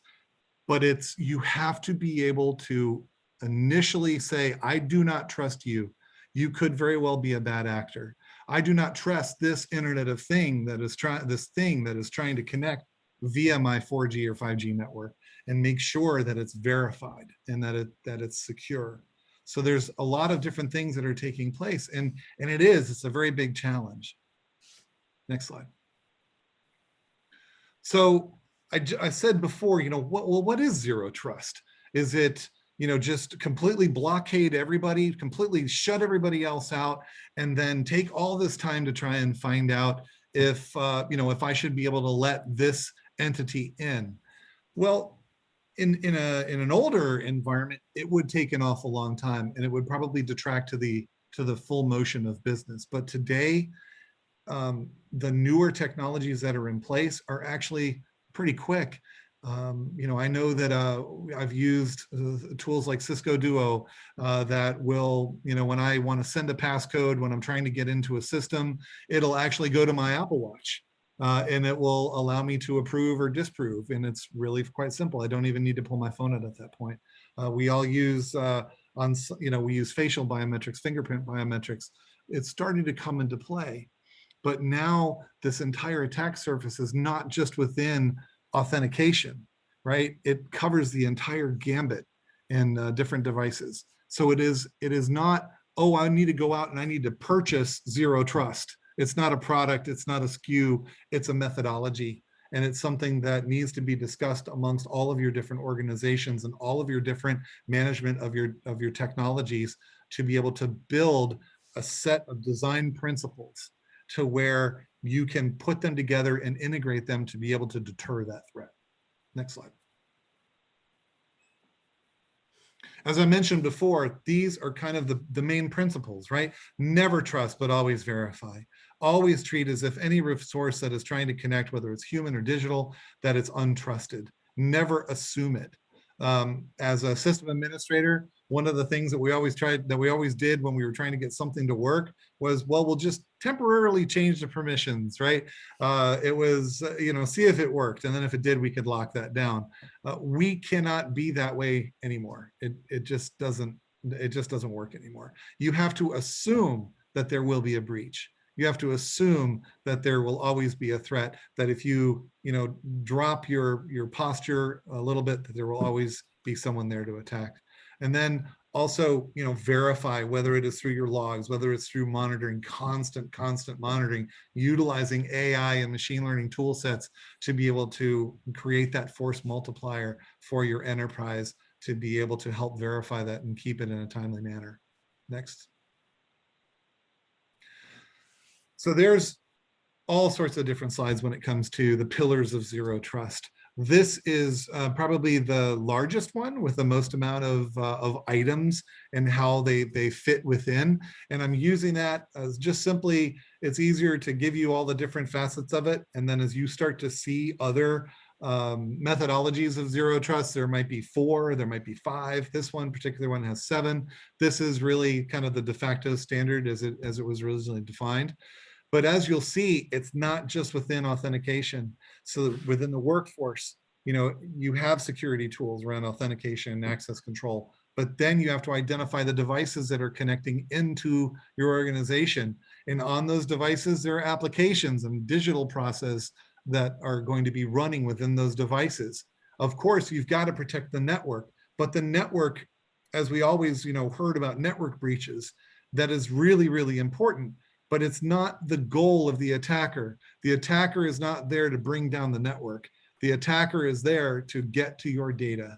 But you have to be able to initially say, I do not trust you. You could very well be a bad actor. I do not trust this Internet of Thing that is trying to connect via my 4G or 5G network, and make sure that it's verified and that it's secure. So there's a lot of different things that are taking place, and it's a very big challenge. Next slide. So I said before, you know, what is zero trust? Is it, you know, just completely blockade everybody, completely shut everybody else out, and then take all this time to try and find out if, you know, if I should be able to let this entity in? Well, in an older environment, it would take an awful long time, and it would probably detract to the full motion of business. But today, the newer technologies that are in place are actually pretty quick. You know, I know that I've used tools like Cisco Duo that will, you know, when I want to send a passcode, when I'm trying to get into a system, it'll actually go to my Apple Watch and it will allow me to approve or disapprove. And it's really quite simple. I don't even need to pull my phone out at that point. We all use we use facial biometrics, fingerprint biometrics. It's starting to come into play. But now this entire attack surface is not just within authentication, right? It covers the entire gambit and different devices. So it is not, oh, I need to go out and I need to purchase zero trust. It's not a product, it's not a SKU, it's a methodology. And it's something that needs to be discussed amongst all of your different organizations and all of your different management of your technologies to be able to build a set of design principles to where you can put them together and integrate them to be able to deter that threat. Next slide. As I mentioned before, these are kind of the main principles, right? Never trust, but always verify. Always treat as if any resource that is trying to connect, whether it's human or digital, that it's untrusted. Never assume it. As a system administrator, one of the things that we always did when we were trying to get something to work was, well, we'll just temporarily change the permissions, right? It was, you know, see if it worked. And then if it did, we could lock that down. We cannot be that way anymore. It just doesn't work anymore. You have to assume that there will be a breach. You have to assume that there will always be a threat, that if you drop your posture a little bit, that there will always be someone there to attack. And then also, verify whether it is through your logs, whether it's through monitoring, constant monitoring, utilizing AI and machine learning tool sets to be able to create that force multiplier for your enterprise to be able to help verify that and keep it in a timely manner. Next. So there's all sorts of different slides when it comes to the pillars of zero trust. This is probably the largest one with the most amount of items and how they fit within. And I'm using that as just simply, it's easier to give you all the different facets of it. And then as you start to see other methodologies of zero trust, there might be 4, there might be 5. This one particular one has 7. This is really kind of the de facto standard as it was originally defined. But as you'll see, it's not just within authentication. So within the workforce, you have security tools around authentication and access control, but then you have to identify the devices that are connecting into your organization. And on those devices, there are applications and digital process that are going to be running within those devices. Of course, you've got to protect the network, but the network, as we always, heard about network breaches, that is really, really important, but it's not the goal of the attacker. The attacker is not there to bring down the network. The attacker is there to get to your data,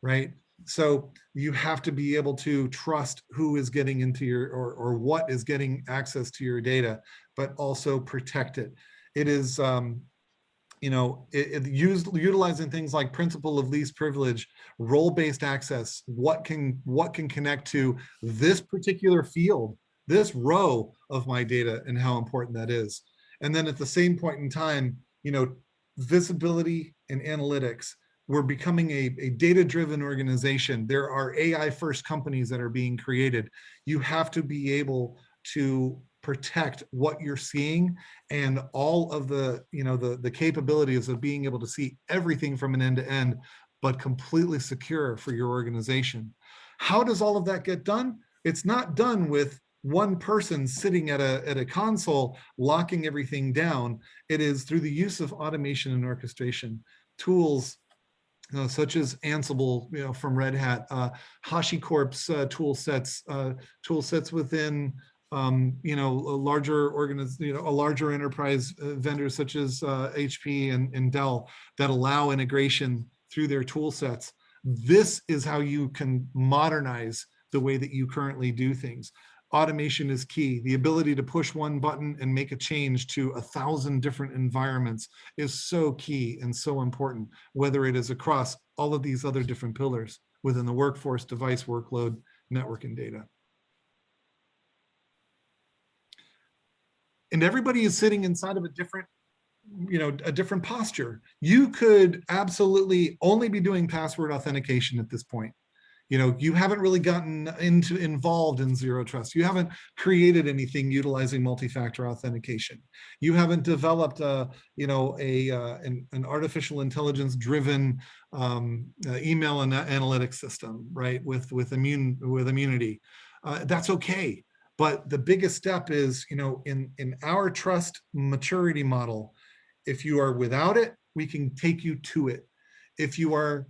right? So you have to be able to trust who is getting into your, or what is getting access to your data, but also protect it. It is, utilizing things like principle of least privilege, role-based access, what can connect to this particular field, this row of my data, and how important that is. And then at the same point in time, visibility and analytics. We're becoming a data-driven organization. There are AI-first companies that are being created. You have to be able to protect what you're seeing and all of the, the capabilities of being able to see everything from an end to end, but completely secure for your organization. How does all of that get done? It's not done with one person sitting at a console locking everything down. It is through the use of automation and orchestration tools, such as Ansible, from Red Hat, HashiCorp's tool sets within a larger enterprise vendors such as HP and Dell that allow integration through their tool sets. This is how you can modernize the way that you currently do things. Automation is key. The ability to push one button and make a change to 1,000 different environments is so key and so important, whether it is across all of these other different pillars within the workforce, device, workload, network, and data. And everybody is sitting inside of a different posture. You could absolutely only be doing password authentication at this point. You haven't really gotten involved in zero trust. You haven't created anything utilizing multi-factor authentication. You haven't developed an artificial intelligence driven email and analytics system, right? With immunity. That's okay. But the biggest step is, in our trust maturity model, if you are without it, we can take you to it. If you are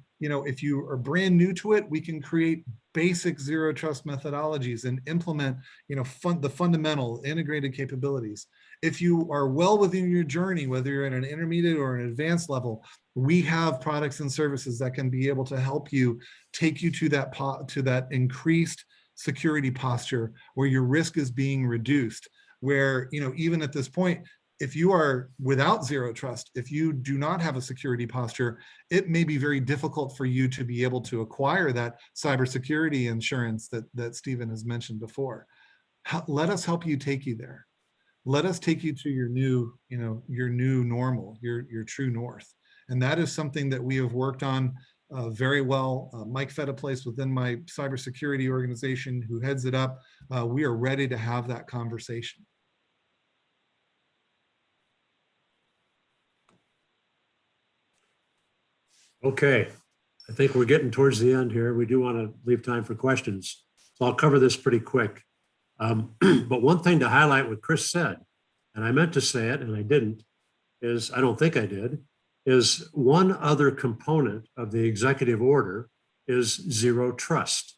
brand new to it, we can create basic zero trust methodologies and implement, the fundamental integrated capabilities. If you are well within your journey, whether you're at an intermediate or an advanced level, we have products and services that can be able to help you take you to that increased security posture where your risk is being reduced, where, even at this point, if you are without zero trust, if you do not have a security posture, it may be very difficult for you to be able to acquire that cybersecurity insurance that Stevan has mentioned before. Let us help you take you there. Let us take you to your new normal, your true north. And that is something that we have worked on very well. Mike Fediplace within my cybersecurity organization who heads it up, we are ready to have that conversation. Okay, I think we're getting towards the end here. We do want to leave time for questions. So I'll cover this pretty quick. But one thing to highlight what Chris said, and I meant to say it and I didn't, is I don't think I did, is one other component of the executive order is zero trust.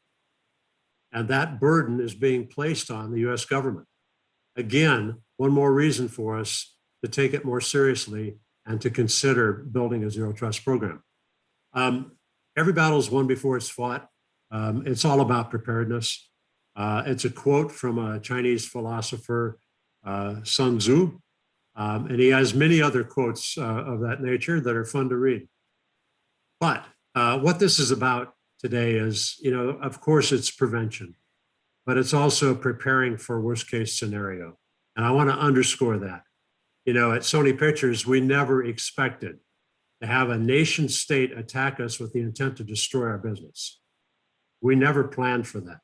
And that burden is being placed on the US government. Again, one more reason for us to take it more seriously and to consider building a zero trust program. Every battle is won before it's fought. It's all about preparedness. It's a quote from a Chinese philosopher, Sun Tzu, and he has many other quotes of that nature that are fun to read. But what this is about today is, of course, it's prevention, but it's also preparing for worst case scenario. And I want to underscore that. At Sony Pictures, we never expected to have a nation state attack us with the intent to destroy our business. We never planned for that.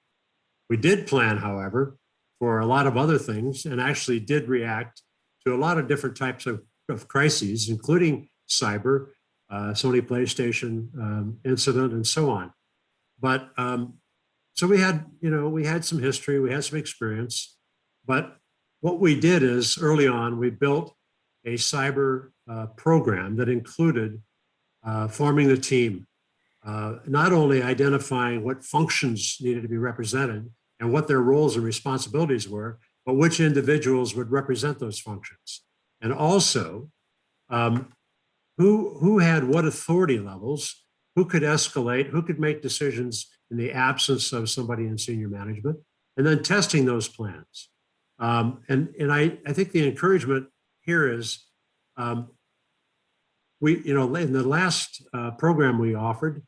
We did plan, however, for a lot of other things and actually did react to a lot of different types of crises, including cyber, Sony PlayStation incident, and so on. But so we had some history, we had some experience, but what we did is early on, we built a cyber program that included forming the team, not only identifying what functions needed to be represented and what their roles and responsibilities were, but which individuals would represent those functions. And also, who had what authority levels, who could escalate, who could make decisions in the absence of somebody in senior management, and then testing those plans. And I think the encouragement here is, in the last program we offered,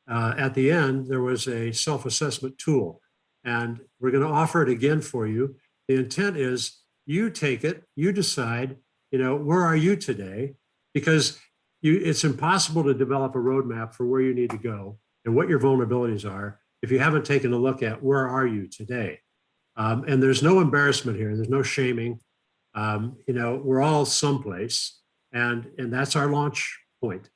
at the end, there was a self-assessment tool, and we're going to offer it again for you. The intent is you take it, you decide, where are you today? Because it's impossible to develop a roadmap for where you need to go and what your vulnerabilities are if you haven't taken a look at where are you today. And there's no embarrassment here. There's no shaming. We're all someplace, and that's our launch point.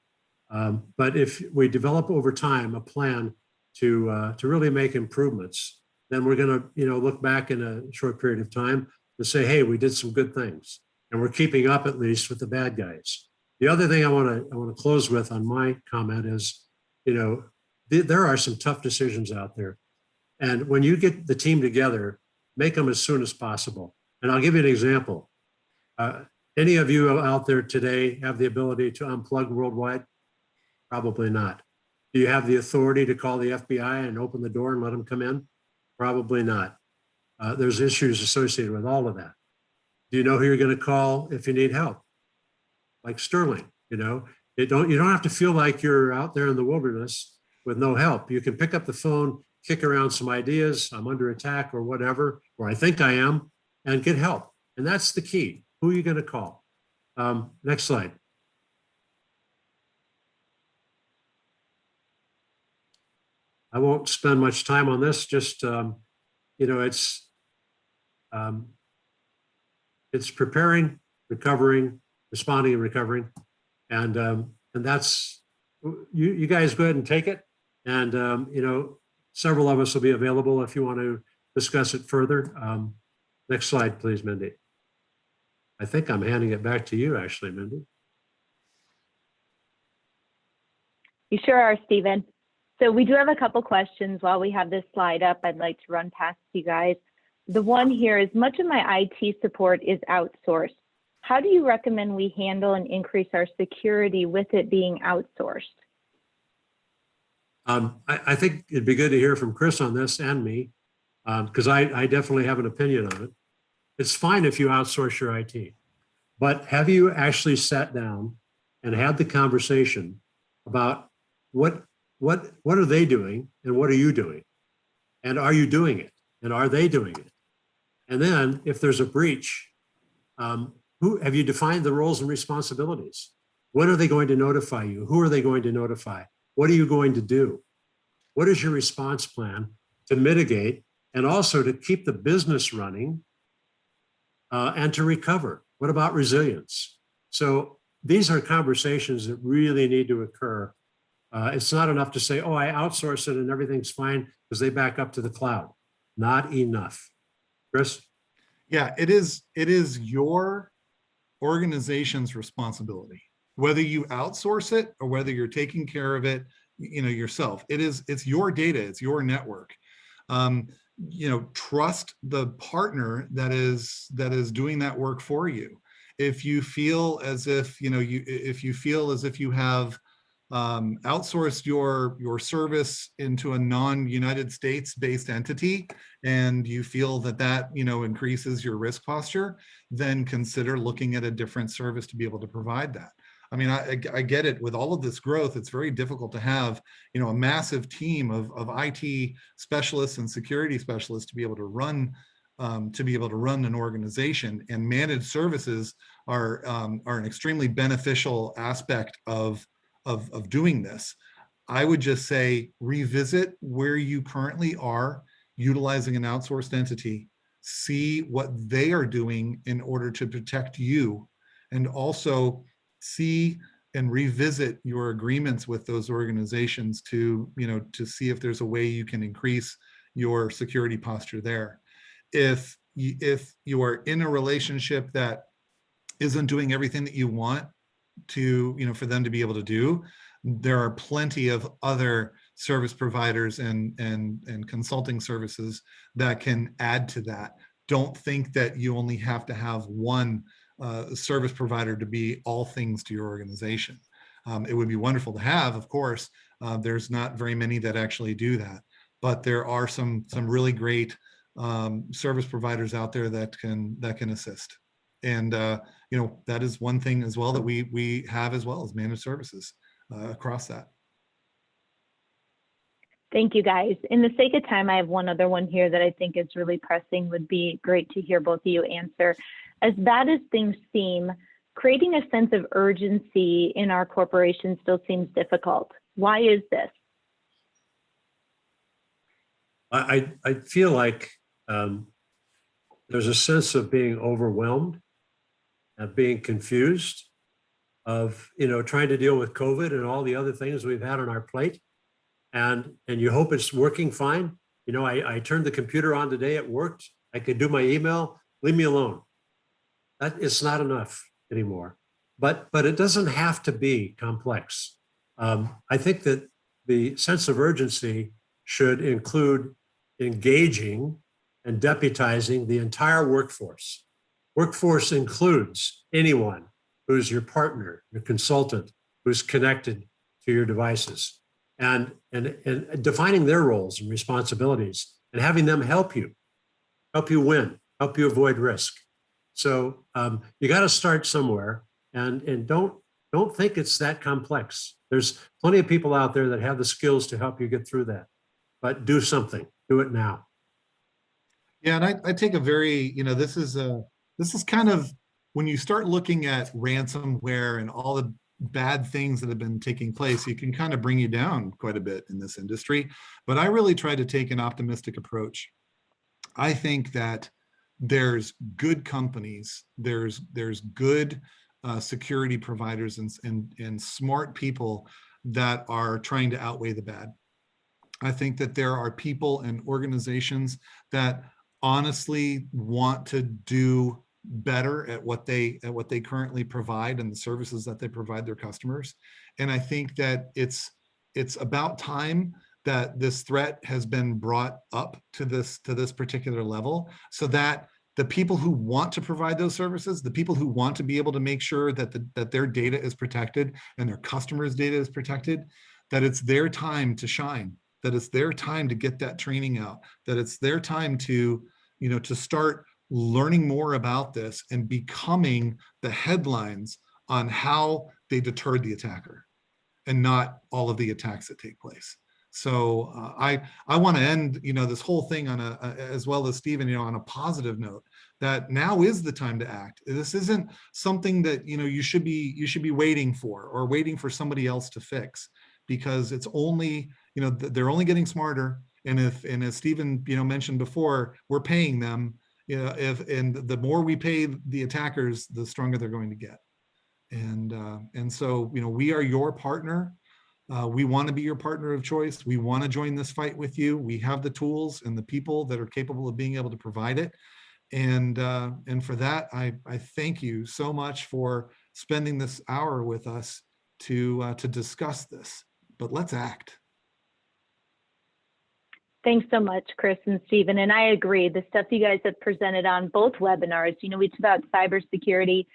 But if we develop over time a plan to really make improvements, then we're going to look back in a short period of time and say, hey, we did some good things, and we're keeping up at least with the bad guys. The other thing I want to close with on my comment is, there are some tough decisions out there, and when you get the team together, make them as soon as possible. And I'll give you an example. Any of you out there today have the ability to unplug worldwide? Probably not. Do you have the authority to call the FBI and open the door and let them come in? Probably not. There's issues associated with all of that. Do you know who you're going to call if you need help? Like Sterling, you don't have to feel like you're out there in the wilderness with no help. You can pick up the phone, kick around some ideas, I'm under attack or whatever, or I think I am, and get help. And that's the key. Who are you going to call? Next slide. I won't spend much time on this, just, it's preparing, recovering, responding and recovering. And that's, you guys go ahead and take it. And, several of us will be available if you want to discuss it further. Next slide, please, Mindy. I think I'm handing it back to you, actually, Mindy. You sure are, Steven. So we do have a couple questions while we have this slide up. I'd like to run past you guys. The one here is, much of my IT support is outsourced. How do you recommend we handle and increase our security with it being outsourced? I think it'd be good to hear from Chris on this and me, because I definitely have an opinion on it. It's fine if you outsource your IT, but have you actually sat down and had the conversation about what are they doing and what are you doing? And are you doing it? And are they doing it? And then if there's a breach, who have you defined the roles and responsibilities? When are they going to notify you? Who are they going to notify? What are you going to do? What is your response plan to mitigate and also to keep the business running and to recover? What about resilience? So these are conversations that really need to occur. It's not enough to say, oh, I outsource it and everything's fine because they back up to the cloud. Not enough. Chris? Yeah, it is your organization's responsibility, whether you outsource it or whether you're taking care of it, yourself. It's your data, it's your network. Trust the partner that is doing that work for you. If you feel as if you have outsourced your service into a non-United States based entity, and you feel that increases your risk posture, then consider looking at a different service to be able to provide that. I mean, I get it. With all of this growth, it's very difficult to have, a massive team of IT specialists and security specialists to be able to run an organization, and managed services are an extremely beneficial aspect of doing this. I would just say revisit where you currently are utilizing an outsourced entity. see what they are doing in order to protect you, and also see and revisit your agreements with those organizations to, to see if there's a way you can increase your security posture there. If you are in a relationship that isn't doing everything that you want to, for them to be able to do, there are plenty of other service providers and consulting services that can add to that. Don't think that you only have to have one service provider to be all things to your organization. It would be wonderful to have, of course. There's not very many that actually do that, but there are some really great service providers out there that can assist. And that is one thing as well that we have, as well as managed services across that. Thank you, guys. In the sake of time, I have one other one here that I think is really pressing. Would be great to hear both of you answer. As bad as things seem, creating a sense of urgency in our corporation still seems difficult. Why is this? I feel like there's a sense of being overwhelmed, of being confused, of trying to deal with COVID and all the other things we've had on our plate, and you hope it's working fine. I turned the computer on today, it worked. I could do my email. Leave me alone. That it's not enough anymore. But it doesn't have to be complex. I think that the sense of urgency should include engaging and deputizing the entire workforce. Workforce includes anyone who's your partner, your consultant, who's connected to your devices, and defining their roles and responsibilities and having them help you win, help you avoid risk. So you got to start somewhere, and don't think it's that complex. There's plenty of people out there that have the skills to help you get through that, but do something, do it now. Yeah, and I take a very, this is kind of, when you start looking at ransomware and all the bad things that have been taking place, you can kind of bring you down quite a bit in this industry. But I really try to take an optimistic approach. I think that there's good companies, there's good security providers and smart people that are trying to outweigh the bad. I think that there are people and organizations that honestly want to do better at what they currently provide and the services that they provide their customers. And I think that it's about time that this threat has been brought up to this particular level, so that the people who want to provide those services, the people who want to be able to make sure that their data is protected and their customers' data is protected, that it's their time to shine, that it's their time to get that training out, that it's their time to start learning more about this and becoming the headlines on how they deterred the attacker and not all of the attacks that take place. So I want to end this whole thing on as well as Steven, on a positive note, that now is the time to act. This isn't something that you should be waiting for or waiting for somebody else to fix, because it's only they're only getting smarter. And as Steven mentioned before, we're paying them. And the more we pay the attackers, the stronger they're going to get. And so we are your partner. We want to be your partner of choice. We want to join this fight with you. We have the tools and the people that are capable of being able to provide it. And for that, I thank you so much for spending this hour with us to discuss this. But let's act. Thanks so much, Chris and Steven. And I agree, the stuff you guys have presented on both webinars, we talked about cybersecurity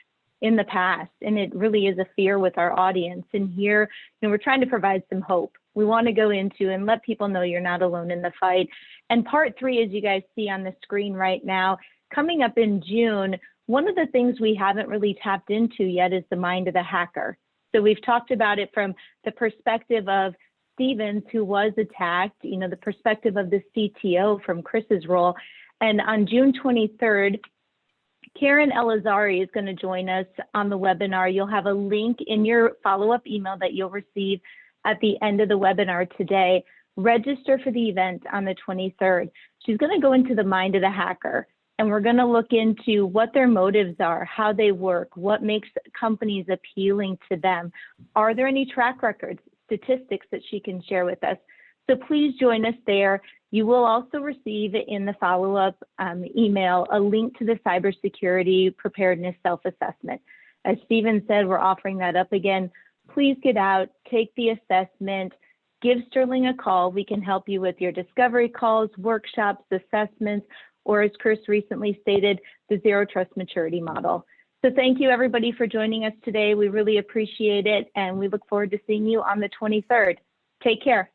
in the past, and it really is a fear with our audience. And here, we're trying to provide some hope. We want to go into and let people know you're not alone in the fight. And part 3, as you guys see on the screen right now, coming up in June, one of the things we haven't really tapped into yet is the mind of the hacker. So we've talked about it from the perspective of Stevens, who was attacked, the perspective of the CTO from Chris's role. And on June 23rd, Karen Elazari is going to join us on the webinar. You'll have a link in your follow-up email that you'll receive at the end of the webinar today. Register for the event on the 23rd. She's going to go into the mind of the hacker. And we're going to look into what their motives are, how they work, what makes companies appealing to them. Are there any track records, statistics that she can share with us? So please join us there. You will also receive in the follow-up email a link to the cybersecurity preparedness self-assessment. As Steven said, we're offering that up again. Please get out, take the assessment, give Sterling a call. We can help you with your discovery calls, workshops, assessments, or as Chris recently stated, the Zero Trust Maturity Model. So thank you everybody for joining us today. We really appreciate it, and we look forward to seeing you on the 23rd. Take care.